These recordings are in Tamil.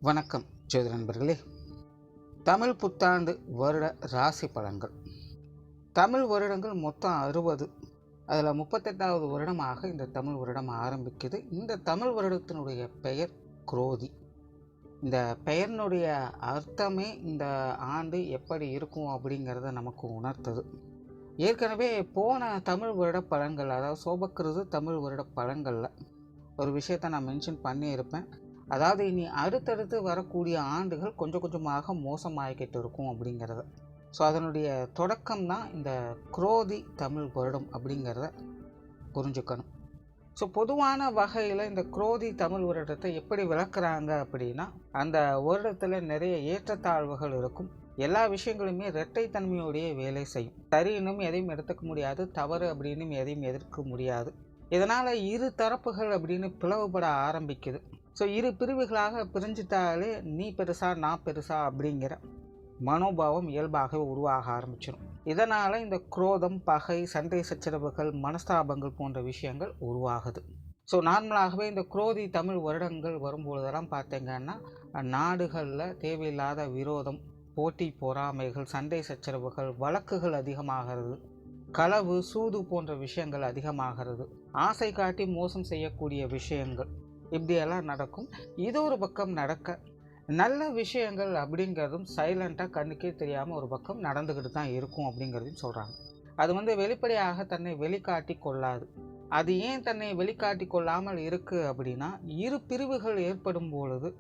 வணக்கம் ஜோதி நண்பர்களே. தமிழ் புத்தாண்டு வருட ராசி பலன்கள். தமிழ் வருடங்கள் மொத்தம் 60. அதில் 38வது வருடமாக இந்த தமிழ் வருடம் ஆரம்பிக்குது. இந்த தமிழ் வருடத்தினுடைய பெயர் குரோதி. இந்த பெயரினுடைய அர்த்தமே இந்த ஆண்டு எப்படி இருக்கும் அப்படிங்கிறத நமக்கு உணர்த்துது. ஏற்கனவே போன தமிழ் வருட பலன்கள், அதாவது சோபக்கிருது தமிழ் வருட பலன்களில் ஒரு விஷயத்தை நான் மென்ஷன் பண்ணியிருப்பேன். அதாவது இனி அடுத்தடுத்து வரக்கூடிய ஆண்டுகள் கொஞ்சம் கொஞ்சமாக மோசமாகிக்கிட்டு இருக்கும் அப்படிங்கிறத. ஸோ அதனுடைய தொடக்கம் தான் இந்த குரோதி தமிழ் வருடம் அப்படிங்கிறத புரிஞ்சுக்கணும். ஸோ பொதுவான வகையில் இந்த குரோதி தமிழ் வருடத்தை எப்படி விளக்குறாங்க அப்படின்னா, அந்த வருடத்தில் நிறைய ஏற்றத்தாழ்வுகள் இருக்கும். எல்லா விஷயங்களுமே இரட்டைத்தன்மையோடைய வேலை செய்யும். சரின்னும் எதையும் எடுத்துக்க முடியாது, தவறு அப்படின்னு எதையும் எதிர்க்க முடியாது. இதனால் இரு தரப்புகள் அப்படின்னு பிளவுபட ஆரம்பிக்குது. ஸோ இரு பிரிவுகளாக பிரிஞ்சிட்டாலே நீ பெருசா நான் பெருசா அப்படிங்கிற மனோபாவம் இயல்பாகவே உருவாக ஆரம்பிச்சிடும். இதனால் இந்த குரோதம், பகை, சண்டை சச்சரவுகள், மனஸ்தாபங்கள் போன்ற விஷயங்கள் உருவாகுது. ஸோ நார்மலாகவே இந்த குரோதி தமிழ் வருடங்கள் வரும்பொழுதெல்லாம் பார்த்தீங்கன்னா நாடுகளில் தேவையில்லாத விரோதம், போட்டி பொறாமைகள், சண்டை சச்சரவுகள், வழக்குகள் அதிகமாகிறது. களவு, சூது போன்ற விஷயங்கள் அதிகமாகிறது. ஆசை காட்டி மோசம் செய்யக்கூடிய விஷயங்கள் இப்படியெல்லாம் நடக்கும். இது ஒரு பக்கம் நடக்க, நல்ல விஷயங்கள் அப்படிங்கிறதும் சைலண்ட்டாக கண்ணுக்கே தெரியாமல் ஒரு பக்கம் நடந்துக்கிட்டு தான் இருக்கும் அப்படிங்கிறதையும் சொல்கிறாங்க. அது வெளிப்படையாக தன்னை வெளிக்காட்டி கொள்ளாது. அது ஏன் தன்னை வெளிக்காட்டி கொள்ளாமல் இருக்குது அப்படின்னா, இரு பிரிவுகள் ஏற்படும் பொழுது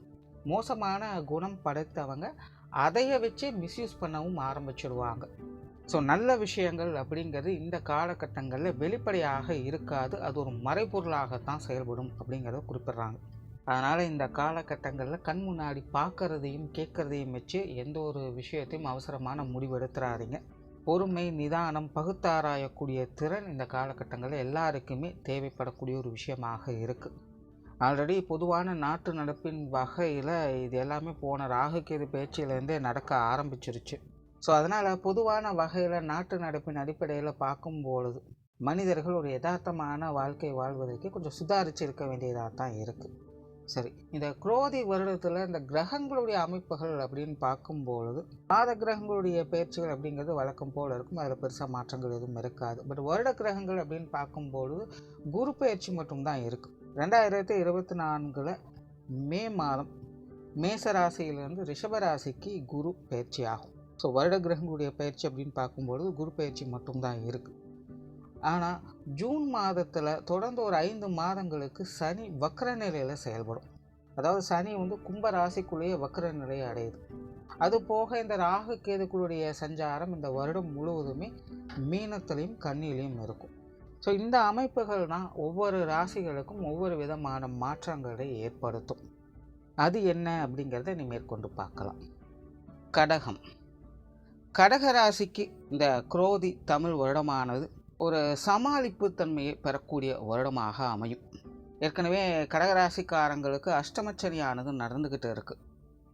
மோசமான குணம் படைத்தவங்க அதைய வச்சு மிஸ்யூஸ் பண்ணவும் ஆரம்பிச்சிடுவாங்க. ஸோ நல்ல விஷயங்கள் அப்படிங்கிறது இந்த காலகட்டங்களில் வெளிப்படையாக இருக்காது. அது ஒரு மறைபொருளாகத்தான் செயல்படும் அப்படிங்கிறத குறிப்பிட்றாங்க. அதனால் இந்த காலகட்டங்களில் கண் முன்னாடி பார்க்குறதையும் கேட்குறதையும் வச்சு எந்த ஒரு விஷயத்தையும் அவசரமான முடிவெடுத்துறாதீங்க. பொறுமை, நிதானம், பகுத்தாராயக்கூடிய திறன் இந்த காலகட்டங்களில் எல்லாருக்குமே தேவைப்படக்கூடிய ஒரு விஷயமாக இருக்குது. ஆல்ரெடி பொதுவான நாட்டு நடப்பின் வகையில் இது எல்லாமே போன ராகுகேது பேச்சிலேருந்தே நடக்க ஆரம்பிச்சிருச்சு. ஸோ அதனால் பொதுவான வகையில் நாட்டு நடப்பின் அடிப்படையில் பார்க்கும்பொழுது மனிதர்கள் ஒரு யதார்த்தமான வாழ்க்கை வாழ்வதற்கு கொஞ்சம் சுதாரித்து இருக்க வேண்டியதாக தான் இருக்குது. சரி, இந்த குரோதி வருடத்தில் இந்த கிரகங்களுடைய அமைப்புகள் அப்படின்னு பார்க்கும்பொழுது மாத கிரகங்களுடைய பயிற்சிகள் அப்படிங்கிறது வழக்கம் போல் இருக்கும். அதில் பெருசாக மாற்றங்கள் எதுவும் இருக்காது. பட் வருட கிரகங்கள் அப்படின்னு பார்க்கும்பொழுது குரு பயிற்சி மட்டும்தான் இருக்குது. 2024 மே மாதம் மேசராசியிலிருந்து ரிஷபராசிக்கு குரு பயிற்சி ஆகும். ஸோ வருட கிரகங்களுடைய பயிற்சி அப்படின்னு பார்க்கும்பொழுது குரு பயிற்சி மட்டும்தான் இருக்குது. ஆனால் ஜூன் மாதத்தில் தொடர்ந்து ஒரு 5 மாதங்களுக்கு சனி வக்ர நிலையில் செயல்படும். அதாவது சனி கும்ப ராசிக்குள்ளேயே வக்ர நிலையை அடையுது. அது போக இந்த ராகு கேதுக்களுடைய சஞ்சாரம் இந்த வருடம் முழுவதுமே மீனத்திலையும் கன்னியிலையும் இருக்கும். ஸோ இந்த அமைப்புகள் தான் ஒவ்வொரு ராசிகளுக்கும் ஒவ்வொரு விதமான மாற்றங்களை ஏற்படுத்தும். அது என்ன அப்படிங்கிறத நீ மேற்கொண்டு பார்க்கலாம். கடகம். கடகராசிக்கு இந்த குரோதி தமிழ் வருடமானது ஒரு சமாளிப்பு தன்மையை பெறக்கூடிய வருடமாக அமையும். ஏற்கனவே கடகராசிக்காரங்களுக்கு அஷ்டமச்சனியானது நடந்துக்கிட்டு இருக்குது.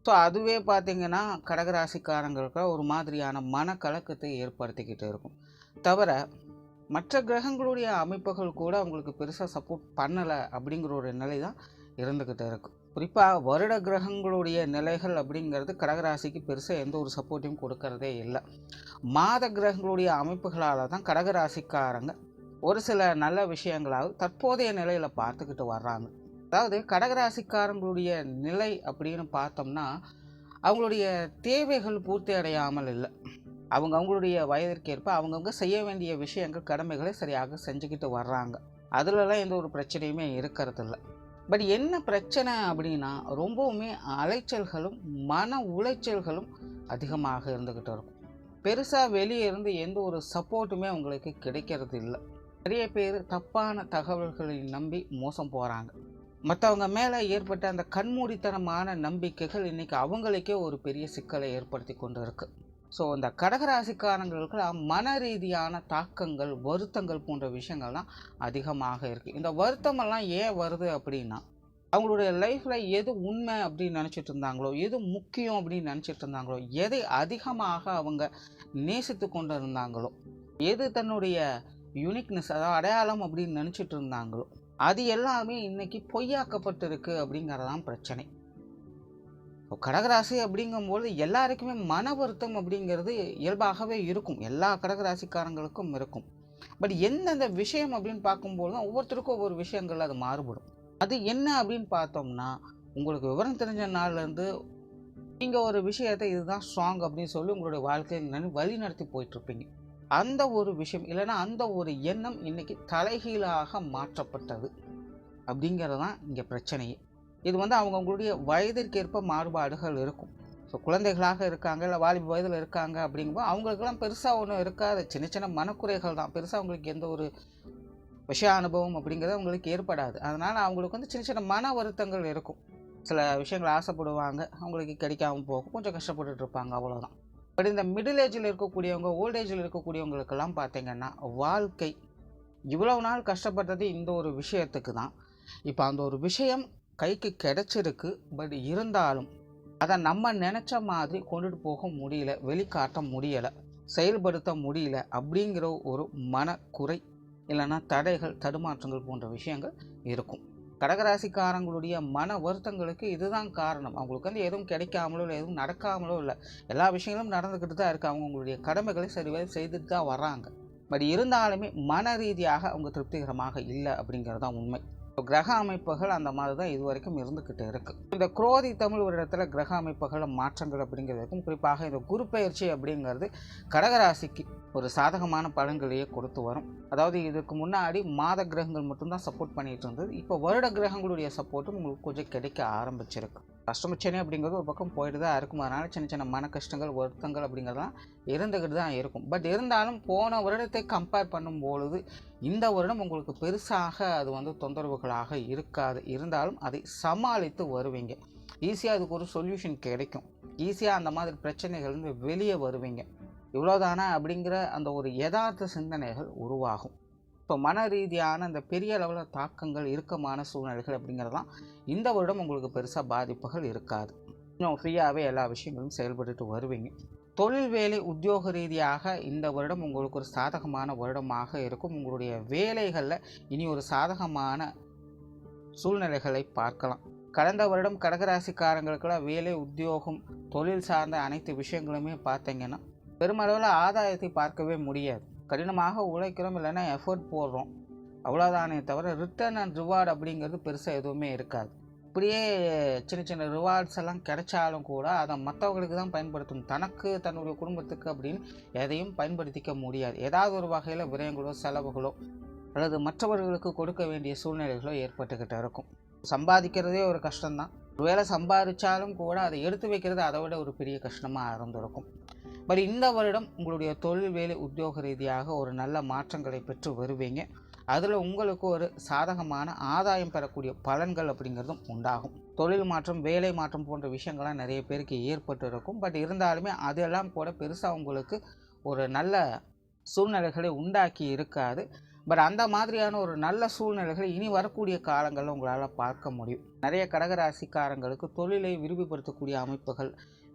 ஸோ அதுவே பார்த்திங்கன்னா கடகராசிக்காரங்களுக்கு ஒரு மாதிரியான மனக்கலக்கத்தை ஏற்படுத்திக்கிட்டு இருக்கும். தவிர மற்ற கிரகங்களுடைய அமைப்புகள் கூட அவங்களுக்கு பெருசாக சப்போர்ட் பண்ணலை அப்படிங்கிற ஒரு நிலை தான் இருந்துக்கிட்டு இருக்கும். குறிப்பாக வருட கிரகங்களுடைய நிலைகள் அப்படிங்கிறது கடகராசிக்கு பெருசாக எந்த ஒரு சப்போர்ட்டையும் கொடுக்கறதே இல்லை. மாத கிரகங்களுடைய அமைப்புகளால் தான் கடகராசிக்காரங்க ஒரு சில நல்ல விஷயங்களாவது தற்போதைய நிலையில் பார்த்துக்கிட்டு வர்றாங்க. அதாவது கடகராசிக்காரங்களுடைய நிலை அப்படின்னு பார்த்தோம்னா அவங்களுடைய தேவைகள் பூர்த்தி அடையாமல் இல்லை. அவங்களுடைய வயதிற்கேற்ப அவங்கவுங்க செய்ய வேண்டிய விஷயங்கள், கடமைகளை சரியாக செஞ்சுக்கிட்டு வர்றாங்க. அதிலலாம் எந்த ஒரு பிரச்சனையுமே இருக்கிறதில்ல. பட் என்ன பிரச்சனை அப்படின்னா, ரொம்பவுமே அலைச்சல்களும் மன உளைச்சல்களும் அதிகமாக இருந்துக்கிட்டு இருக்கும். பெருசாக வெளியே இருந்து எந்த ஒரு சப்போர்ட்டுமே அவங்களுக்கு கிடைக்கிறது இல்லை. நிறைய பேர் தப்பான தகவல்களை நம்பி மோசம் போகிறாங்க. மற்றவங்க மேலே ஏற்பட்ட அந்த கண்மூடித்தனமான நம்பிக்கைகள் இன்றைக்கி அவங்களுக்கே ஒரு பெரிய சிக்கலை ஏற்படுத்தி கொண்டு இருக்குது. ஸோ இந்த கடகராசிக்காரங்களுக்கு மன ரீதியான தாக்கங்கள், வருத்தங்கள் போன்ற விஷயங்கள்லாம் அதிகமாக இருக்குது. இந்த வருத்தமெல்லாம் ஏன் வருது அப்படின்னா, அவங்களுடைய லைஃப்பில் எது உண்மை அப்படின்னு நினச்சிட்டு இருந்தாங்களோ, எது முக்கியம் அப்படின்னு நினச்சிட்டு இருந்தாங்களோ, எதை அதிகமாக அவங்க நேசித்து கொண்டு இருந்தாங்களோ, எது தன்னுடைய யூனிக்னஸ், அதாவது அடையாளம் அப்படின்னு நினச்சிட்டு இருந்தாங்களோ, அது எல்லாமே இன்றைக்கி பொய்யாக்கப்பட்டிருக்கு அப்படிங்கிறதான் பிரச்சனை. கடகராசி அப்படிங்கும்போது எல்லாருக்குமே மன வருத்தம் அப்படிங்கிறது இயல்பாகவே இருக்கும், எல்லா கடகராசிக்காரங்களுக்கும் இருக்கும். பட் எந்தெந்த விஷயம் அப்படின்னு பார்க்கும்போது தான் ஒவ்வொருத்தருக்கும் ஒவ்வொரு விஷயங்கள் அது மாறுபடும். அது என்ன அப்படின்னு பார்த்தோம்னா, உங்களுக்கு விவரம் தெரிஞ்ச நாள்லேருந்து நீங்கள் ஒரு விஷயத்தை இதுதான் ஸ்ட்ராங் அப்படின்னு சொல்லி உங்களுடைய வாழ்க்கையை வழி நடத்தி போயிட்டுருப்பீங்க. அந்த ஒரு விஷயம் இல்லைன்னா அந்த ஒரு எண்ணம் இன்னைக்கு தலைகீழாக மாற்றப்பட்டது அப்படிங்கிறது தான் இங்கே பிரச்சனையே. இது அவங்களுடைய வயதிற்கேற்ப மாறுபாடுகள் இருக்கும். ஸோ குழந்தைகளாக இருக்காங்க, இல்லை வாலிப வயதில் இருக்காங்க அப்படிங்கும்போது அவங்களுக்கெல்லாம் பெருசாக ஒன்றும் இருக்காது, சின்ன சின்ன மனக்குறைகள் தான். பெருசாக அவங்களுக்கு எந்த ஒரு விஷய அனுபவம் அப்படிங்கிறது அவங்களுக்கு ஏற்படாது. அதனால் அவங்களுக்கு சின்ன சின்ன மன வருத்தங்கள் இருக்கும். சில விஷயங்கள் ஆசைப்படுவாங்க, அவங்களுக்கு கிடைக்காமல் போகும், கொஞ்சம் கஷ்டப்பட்டுட்டு இருப்பாங்க, அவ்வளோதான். பட் இந்த மிடில் ஏஜில் இருக்கக்கூடியவங்க, ஓல்ட் ஏஜில் இருக்கக்கூடியவங்களுக்கெல்லாம் பார்த்திங்கன்னா வாழ்க்கை இவ்வளவு நாள் கஷ்டப்பட்டது இந்த ஒரு விஷயத்துக்கு தான். இப்போ அந்த ஒரு விஷயம் கைக்கு கிடைச்சிருக்கு, பட் இருந்தாலும் அதை நம்ம நினச்ச மாதிரி கொண்டுட்டு போக முடியல, வெளிக்காட்ட முடியலை, செயல்படுத்த முடியல அப்படிங்கிற ஒரு மனக்குறை இல்லைன்னா தடைகள், தடுமாற்றங்கள் போன்ற விஷயங்கள் இருக்கும். கடகராசிக்காரங்களுடைய மன வருத்தங்களுக்கு இதுதான் காரணம். அவங்களுக்கு எதுவும் கிடைக்காமலோ இல்லை எதுவும் நடக்காமலோ இல்லை, எல்லா விஷயங்களும் நடந்துக்கிட்டு தான் இருக்குது. அவங்களுடைய கடமைகளை சரிவர செய்துட்டு தான் வராங்க. பட் இருந்தாலுமே மன ரீதியாக அவங்க திருப்திகரமாக இல்லை அப்படிங்கிறது தான் உண்மை. கிரக அமைப்புகள் அந்த மாதிரி தான் இது வரைக்கும் இருந்துக்கிட்டு இருக்குது. இந்த குரோதி தமிழ் ஒரு இடத்துல கிரக அமைப்புகள் மாற்றங்கள் அப்படிங்கிறதுக்கும், குறிப்பாக இந்த குரு பயிற்சி அப்படிங்கிறது கடகராசிக்கு ஒரு சாதகமான பலன்களையே கொடுத்து வரும். அதாவது இதுக்கு முன்னாடி மாத கிரகங்கள் மட்டும்தான் சப்போர்ட் பண்ணிட்டு இருந்தது, இப்போ வருட கிரகங்களுடைய சப்போர்ட்டும் உங்களுக்கு கொஞ்சம் கிடைக்க ஆரம்பிச்சிருக்கு. அஷ்டமச்சனி அப்படிங்கிறது ஒரு பக்கம் போயிட்டு தான் இருக்கும். அதனால் சின்ன சின்ன மன கஷ்டங்கள், வருத்தங்கள் அப்படிங்கிறதுலாம் இருந்துக்கிட்டு தான் இருக்கும். பட் இருந்தாலும் போன வருடத்தை கம்பேர் பண்ணும்பொழுது இந்த வருடம் உங்களுக்கு பெருசாக அது தொந்தரவுகளாக இருக்காது. இருந்தாலும் அதை சமாளித்து வருவீங்க. ஈஸியாக அதுக்கு ஒரு சொல்யூஷன் கிடைக்கும். ஈஸியாக அந்த மாதிரி பிரச்சனைகள்ந்து வெளியே வருவீங்க. இவ்வளோதானா அப்படிங்கிற அந்த ஒரு யதார்த்த சிந்தனைகள் உருவாகும். இப்போ மன ரீதியான அந்த பெரிய அளவில் தாக்கங்கள், இறுக்கமான சூழ்நிலைகள் அப்படிங்கிறதெல்லாம் இந்த வருடம் உங்களுக்கு பெருசாக பாதிப்புகள் இருக்காது. இன்னும் ஃப்ரீயாகவே எல்லா விஷயங்களும் செயல்பட்டு வருவீங்க. தொழில், வேலை, உத்தியோக ரீதியாக இந்த வருடம் உங்களுக்கு ஒரு சாதகமான வருடமாக இருக்கும். உங்களுடைய வேலைகளில் இனி ஒரு சாதகமான சூழ்நிலைகளை பார்க்கலாம். கடந்த வருடம் கடகராசிக்காரங்களுக்கெல்லாம் வேலை, உத்தியோகம், தொழில் சார்ந்த அனைத்து விஷயங்களுமே பார்த்தீங்கன்னா பெருமளவில் ஆதாயத்தை பார்க்கவே முடியாது. கடினமாக உழைக்கிறோம், இல்லைன்னா எஃபர்ட் போடுறோம், அவ்வளோதானே தவிர ரிட்டர்ன் அண்ட் ரிவார்டு அப்படிங்கிறது பெருசாக எதுவுமே இருக்காது. இப்படியே சின்ன சின்ன ரிவார்ட்ஸ் எல்லாம் கிடைச்சாலும் கூட அதை மற்றவங்களுக்கு தான் பயன்படுத்தணும், தனக்கு தன்னுடைய குடும்பத்துக்கு அப்படின்னு எதையும் பயன்படுத்திக்க முடியாது. ஏதாவது ஒரு வகையில் விரயங்களோ செலவுகளோ அல்லது மற்றவர்களுக்கு கொடுக்க வேண்டிய சூழ்நிலைகளோ ஏற்பட்டுக்கிட்டு இருக்கும். சம்பாதிக்கிறதே ஒரு கஷ்டம்தான். ஒருவேளை சம்பாதிச்சாலும் கூட அதை எடுத்து வைக்கிறது அதை விட ஒரு பெரிய கஷ்டமாக இருந்திருக்கும். பட் இந்த வருடம் உங்களுடைய தொழில், வேலை, உத்தியோக ரீதியாக ஒரு நல்ல மாற்றங்களை பெற்று வருவீங்க. அதில் உங்களுக்கு ஒரு சாதகமான ஆதாயம் பெறக்கூடிய பலன்கள் அப்படிங்கிறதும் உண்டாகும். தொழில் மாற்றம், வேலை மாற்றம் போன்ற விஷயங்கள்லாம் நிறைய பேருக்கு ஏற்பட்டு இருக்கும். பட் இருந்தாலுமே அதெல்லாம் கூட பெருசாக உங்களுக்கு ஒரு நல்ல சூழ்நிலைகளை உண்டாக்கி இருக்காது. பட் அந்த மாதிரியான ஒரு நல்ல சூழ்நிலைகளை இனி வரக்கூடிய காலங்களில் உங்களால் பார்க்க முடியும். நிறைய கடகராசிக்காரங்களுக்கு தொழிலை விரிவுபடுத்தக்கூடிய அமைப்புகள்,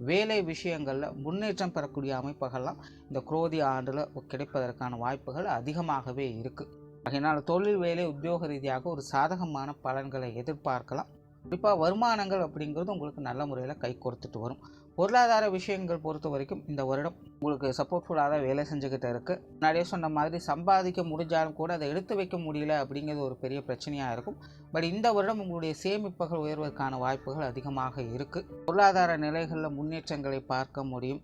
வேலை விஷயங்களில் முன்னேற்றம் பெறக்கூடிய அமைப்புகள்லாம் இந்த குரோதி ஆண்டில் கிடைப்பதற்கான வாய்ப்புகள் அதிகமாகவே இருக்குது. அதனால் தொழில், வேலை, உத்தியோக ரீதியாக ஒரு சாதகமான பலன்களை எதிர்பார்க்கலாம். குறிப்பாக வருமானங்கள் அப்படிங்கிறது உங்களுக்கு நல்ல முறையில் கை கொடுத்துட்டு வரும். பொருளாதார விஷயங்கள் பொறுத்த வரைக்கும் இந்த வருடம் உங்களுக்கு சப்போர்ட்ஃபுல்லாக தான் வேலை செஞ்சுக்கிட்டு இருக்குது. முன்னாடியே சொன்ன மாதிரி சம்பாதிக்க முடிஞ்சாலும் கூட அதை எடுத்து வைக்க முடியல அப்படிங்கிறது ஒரு பெரிய பிரச்சனையாக இருக்கும். பட் இந்த வருடம் உங்களுடைய சேமிப்புகள் உயர்வதற்கான வாய்ப்புகள் அதிகமாக இருக்குது. பொருளாதார நிலைகளில் முன்னேற்றங்களை பார்க்க முடியும்.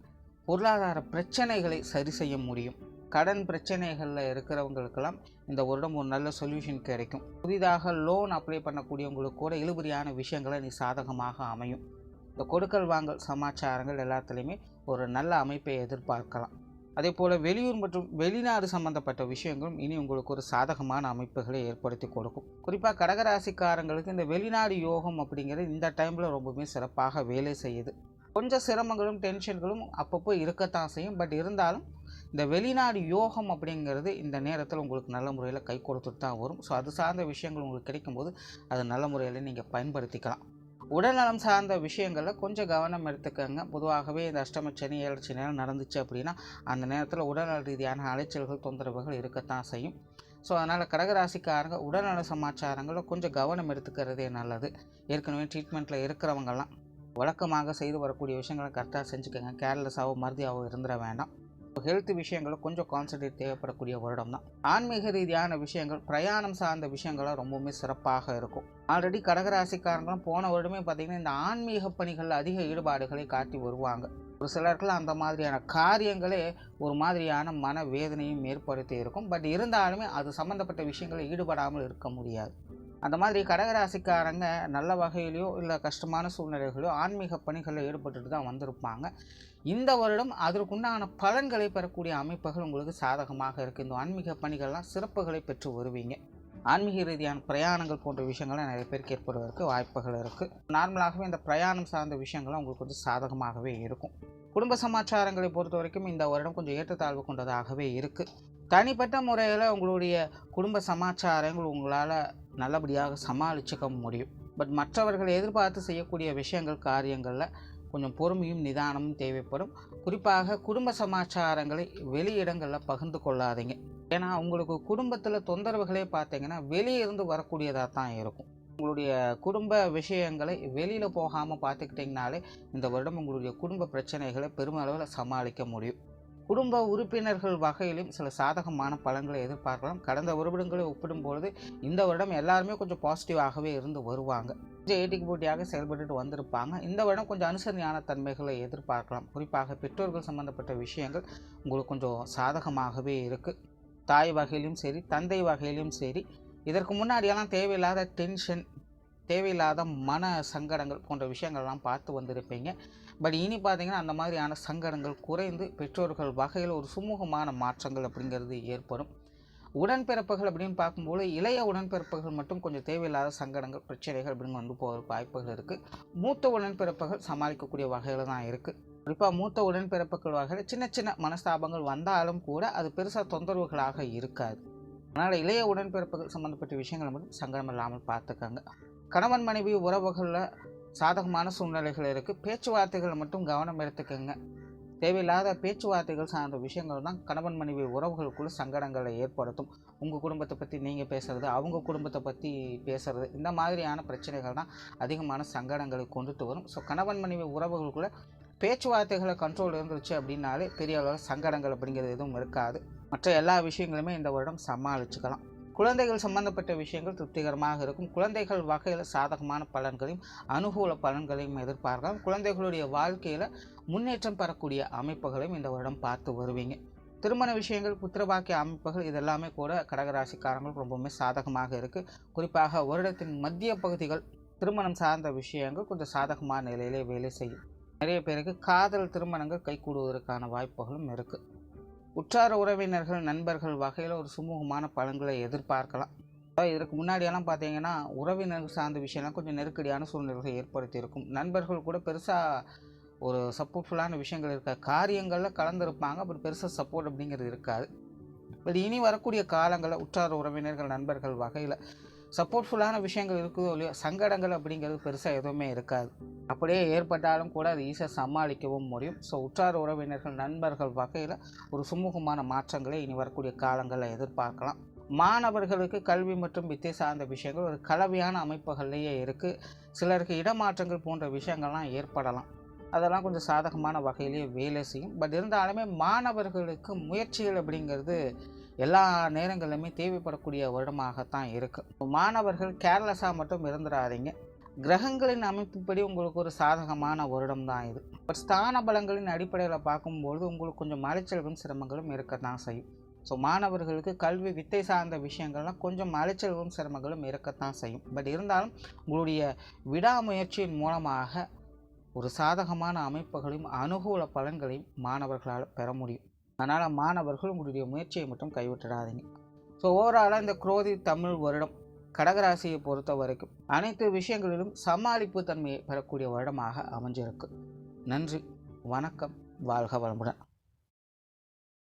பொருளாதார பிரச்சனைகளை சரி செய்ய முடியும். கடன் பிரச்சனைகளில் இருக்கிறவங்களுக்கெல்லாம் இந்த வருடம் ஒரு நல்ல சொல்யூஷன் கிடைக்கும். புதிதாக லோன் அப்ளை பண்ணக்கூடியவங்களுக்கு கூட இழுபறியான விஷயங்களை நீ சாதகமாக அமையும். இந்த கொடுக்கல் வாங்கல் சமாச்சாரங்கள் எல்லாத்துலேயுமே ஒரு நல்ல அமைப்பை எதிர்பார்க்கலாம். அதே போல் வெளியூர் மற்றும் வெளிநாடு சம்பந்தப்பட்ட விஷயங்களும் இனி உங்களுக்கு ஒரு சாதகமான அமைப்புகளை ஏற்படுத்தி கொடுக்கும். குறிப்பாக கடகராசிக்காரங்களுக்கு இந்த வெளிநாடு யோகம் அப்படிங்கிறது இந்த டைமில் ரொம்பவுமே சிறப்பாக வேலை செய்யுது. கொஞ்சம் சிரமங்களும் டென்ஷன்களும் அப்பப்போ இருக்கத்தான் செய்யும். பட் இருந்தாலும் இந்த வெளிநாடு யோகம் அப்படிங்கிறது இந்த நேரத்தில் உங்களுக்கு நல்ல முறையில் கை கொடுத்துட்டு தான் வரும். ஸோ அது சார்ந்த விஷயங்கள் உங்களுக்கு கிடைக்கும்போது அது நல்ல முறையில் நீங்கள் பயன்படுத்திக்கலாம். உடல்நலம் சார்ந்த விஷயங்களில் கொஞ்சம் கவனம் எடுத்துக்கங்க. பொதுவாகவே இந்த அஷ்டமச்சனி, ஏழரை நடந்துச்சு அப்படின்னா அந்த நேரத்தில் உடல்நல ரீதியான அலைச்சல்கள், தொந்தரவுகள் இருக்கத்தான் செய்யும். ஸோ அதனால் கடகராசிக்காரங்க உடல்நல சமாச்சாரங்களில் கொஞ்சம் கவனம் எடுத்துக்கிறதே நல்லது. ஏற்கனவே ட்ரீட்மெண்ட்டில் இருக்கிறவங்கெல்லாம் வழக்கமாக செய்து வரக்கூடிய விஷயங்களை கரெக்டாக செஞ்சுக்கோங்க. கேர்லெஸ்ஸாகவோ மறதியாகவோ இருந்துட வேண்டாம். ஹெல்த் விஷயங்களும் கொஞ்சம் கான்சன்ட்ரேட் தேவைப்படக்கூடிய வருடம் தான். ஆன்மீக ரீதியான விஷயங்கள், பிரயாணம் சார்ந்த விஷயங்கள்லாம் ரொம்பவுமே சிறப்பாக இருக்கும். ஆல்ரெடி கடகராசிக்காரங்களும் போன வருடமே பார்த்திங்கன்னா இந்த ஆன்மீக பணிகளில் அதிக ஈடுபாடுகளை காட்டி வருவாங்க. ஒரு சிலருக்குலாம் அந்த மாதிரியான காரியங்களே ஒரு மாதிரியான மன வேதனையும் ஏற்படுத்தி இருக்கும். பட் இருந்தாலுமே அது சம்மந்தப்பட்ட விஷயங்களை ஈடுபடாமல் இருக்க முடியாது. அந்த மாதிரி கடகராசிக்காரங்க நல்ல வகையிலையோ இல்லை கஷ்டமான சூழ்நிலைகளையோ ஆன்மீக பணிகளில் ஈடுபட்டுட்டு தான் வந்திருப்பாங்க. இந்த வருடம் அதற்குண்டான பலன்களை பெறக்கூடிய அமைப்புகள் உங்களுக்கு சாதகமாக இருக்குது. இந்த ஆன்மீக பணிகள்லாம் சிறப்புகளை பெற்று வருவீங்க. ஆன்மீக ரீதியான பிரயாணங்கள் போன்ற விஷயங்கள்லாம் நிறைய பேருக்கு ஏற்படுவதற்கு வாய்ப்புகள் இருக்குது. நார்மலாகவே இந்த பிரயாணம் சார்ந்த விஷயங்கள்லாம் உங்களுக்கு கொஞ்சம் சாதகமாகவே இருக்கும். குடும்ப சமாச்சாரங்களை பொறுத்த வரைக்கும் இந்த வருடம் கொஞ்சம் ஏற்றத்தாழ்வு கொண்டதாகவே இருக்குது. தனிப்பட்ட முறையில் உங்களுடைய குடும்ப சமாச்சாரங்கள் உங்களால் நல்லபடியாக சமாளிச்சுக்க முடியும். பட் மற்றவர்கள் எதிர்பார்த்து செய்யக்கூடிய விஷயங்கள், காரியங்களில் கொஞ்சம் பொறுமையும் நிதானமும் தேவைப்படும். குறிப்பாக குடும்ப சமாச்சாரங்களை வெளி இடங்களில் பகிர்ந்து கொள்ளாதீங்க. ஏன்னா உங்களுக்கு குடும்பத்தில் தொந்தரவுகளே பார்த்தீங்கன்னா வெளியிருந்து வரக்கூடியதாக தான் இருக்கும். உங்களுடைய குடும்ப விஷயங்களை வெளியில் போகாமல் பார்த்துக்கிட்டிங்கனாலே இந்த வருடம் உங்களுடைய குடும்ப பிரச்சனைகளை பெருமளவில் சமாளிக்க முடியும். குடும்ப உறுப்பினர்கள் வகையிலும் சில சாதகமான பலன்களை எதிர்பார்க்கலாம். கடந்த வருடங்களை ஒப்பிடும்பொழுது இந்த வருடம் எல்லாருமே கொஞ்சம் பாசிட்டிவாகவே இருந்து வருவாங்க. கொஞ்சம் ஏட்டிக்கு போட்டியாக செயல்பட்டு வந்திருப்பாங்க. இந்த வருடம் கொஞ்சம் அனுசரணையான தன்மைகளை எதிர்பார்க்கலாம். குறிப்பாக பெற்றோர்கள் சம்பந்தப்பட்ட விஷயங்கள் உங்களுக்கு கொஞ்சம் சாதகமாகவே இருக்குது. தாய் வகையிலும் சரி, தந்தை வகையிலும் சரி, இதற்கு முன்னாடியெல்லாம் தேவையில்லாத டென்ஷன், தேவையில்லாத மன சங்கடங்கள் போன்ற விஷயங்கள்லாம் பார்த்து வந்திருப்பீங்க. பட் இனி பார்த்திங்கன்னா அந்த மாதிரியான சங்கடங்கள் குறைந்து பெற்றோர்கள் வகையில் ஒரு சுமூகமான மாற்றங்கள் அப்படிங்கிறது ஏற்படும். உடன்பிறப்புகள் அப்படின்னு பார்க்கும்போது இளைய உடன்பிறப்புகள் மட்டும் கொஞ்சம் தேவையில்லாத சங்கடங்கள், பிரச்சனைகள் அப்படின்னு வந்து போகிற வாய்ப்புகள் இருக்குது. மூத்த உடன்பிறப்புகள் சமாளிக்கக்கூடிய வகையில் தான் இருக்குது. குறிப்பாக மூத்த உடன்பிறப்புகள் வகையில் சின்ன சின்ன மனஸ்தாபங்கள் வந்தாலும் கூட அது பெருசாக தொந்தரவுகளாக இருக்காது. அதனால் இளைய உடன்பிறப்புகள் சம்மந்தப்பட்ட விஷயங்களை மட்டும் சங்கடம் இல்லாமல் பார்த்துக்கங்க. கணவன் மனைவி உறவுகளில் சாதகமான சூழ்நிலைகள் இருக்குது. பேச்சுவார்த்தைகளை மட்டும் கவனம் எடுத்துக்கோங்க. தேவையில்லாத பேச்சுவார்த்தைகள் சார்ந்த விஷயங்கள் தான் கணவன் மனைவி உறவுகளுக்குள்ள சங்கடங்களை ஏற்படுத்தும். உங்கள் குடும்பத்தை பற்றி நீங்கள் பேசுகிறது, அவங்க குடும்பத்தை பற்றி பேசுகிறது, இந்த மாதிரியான பிரச்சனைகள் தான் அதிகமான சங்கடங்களை கொண்டுட்டு வரும். ஸோ கணவன் மனைவி உறவுகளுக்குள்ள பேச்சுவார்த்தைகளை கண்ட்ரோல் இருந்துருச்சு அப்படின்னாலே பெரிய அளவில் சங்கடங்கள் அப்படிங்கிறது எதுவும் இருக்காது. மற்ற எல்லா விஷயங்களுமே இந்த வருடம் சமாளிச்சுக்கலாம். குழந்தைகள் சம்பந்தப்பட்ட விஷயங்கள் திருப்திகரமாக இருக்கும். குழந்தைகள் வகையில் சாதகமான பலன்களையும் அனுகூல பலன்களையும் எதிர்பார்க்கலாம். குழந்தைகளுடைய வாழ்க்கையில் முன்னேற்றம் பெறக்கூடிய அமைப்புகளையும் இந்த வருடம் பார்த்து வருவீங்க. திருமண விஷயங்கள், புத்திரபாக்கிய அமைப்புகள் இதெல்லாமே கூட கடகராசிக்காரங்களுக்கு ரொம்பவுமே சாதகமாக இருக்குது. குறிப்பாக வருடத்தின் மத்திய பகுதிகள் திருமணம் சார்ந்த விஷயங்கள் கொஞ்சம் சாதகமான நிலையிலே வேலை செய்யும். நிறைய பேருக்கு காதல் திருமணங்கள் கைகூடுவதற்கான வாய்ப்புகளும் இருக்குது. உற்றார உறவினர்கள், நண்பர்கள் வகையில் ஒரு சுமூகமான பலன்களை எதிர்பார்க்கலாம். இதற்கு முன்னாடியெல்லாம் பார்த்தீங்கன்னா உறவினர்கள் சார்ந்த விஷயம்லாம் கொஞ்சம் நெருக்கடியான சூழ்நிலைகளை ஏற்படுத்தி இருக்கும். நண்பர்கள் கூட பெருசாக ஒரு சப்போர்ட்ஃபுல்லான விஷயங்கள் இருக்காது. காரியங்களில் கலந்துருப்பாங்க, பட் பெருசாக சப்போர்ட் அப்படிங்கிறது இருக்காது. பட் இனி வரக்கூடிய காலங்களில் உற்றார உறவினர்கள், நண்பர்கள் வகையில் சப்போர்ட்ஃபுல்லான விஷயங்கள் இருக்குதோ இல்லையோ, சங்கடங்கள் அப்படிங்கிறது பெருசாக எதுவுமே இருக்காது. அப்படியே ஏற்பட்டாலும் கூட அது ஈஸியாக சமாளிக்கவும் முடியும். ஸோ உற்றார் உறவினர்கள், நண்பர்கள் வகையில் ஒரு சுமூகமான மாற்றங்களை இனி வரக்கூடிய காலங்களில் எதிர்பார்க்கலாம். மாணவர்களுக்கு கல்வி மற்றும் வித்தை சார்ந்த விஷயங்கள் ஒரு கலவையான அமைப்புகள்லேயே இருக்குது. சிலருக்கு இடமாற்றங்கள் போன்ற விஷயங்கள்லாம் ஏற்படலாம். அதெல்லாம் கொஞ்சம் சாதகமான வகையிலேயே வேலை செய்யும். பட் இருந்தாலுமே மாணவர்களுக்கு முயற்சிகள் அப்படிங்கிறது எல்லா நேரங்களிலுமே தேவைப்படக்கூடிய வருடமாகத்தான் இருக்குது. மாணவர்கள் கேர்லெஸ்ஸாக மட்டும் இருந்துடாதீங்க. கிரகங்களின் அமைப்புப்படி உங்களுக்கு ஒரு சாதகமான வருடம் தான் இது. பட் ஸ்தான பலங்களின் அடிப்படையில் பார்க்கும்பொழுது உங்களுக்கு கொஞ்சம் அலைச்சல்களும் சிரமங்களும் இருக்கத்தான் செய்யும். ஸோ மாணவர்களுக்கு கல்வி வித்தை சார்ந்த விஷயங்கள்லாம் கொஞ்சம் அலைச்சல்களும் சிரமங்களும் இருக்கத்தான் செய்யும். பட் இருந்தாலும் உங்களுடைய விடாமுயற்சியின் மூலமாக ஒரு சாதகமான அமைப்புகளையும் அனுகூல பலன்களையும் மாணவர்களால் பெற முடியும். அதனால் மாணவர்கள் உங்களுடைய முயற்சியை மட்டும் கைவிட்டுடாதீங்க. ஸோ ஓவராலாக இந்த குரோதி தமிழ் வருடம் கடகராசியை பொறுத்த வரைக்கும் அனைத்து விஷயங்களிலும் சமாளிப்பு தன்மையை பெறக்கூடிய வருடமாக அமைஞ்சிருக்கு. நன்றி, வணக்கம், வாழ்க வளமுடன்.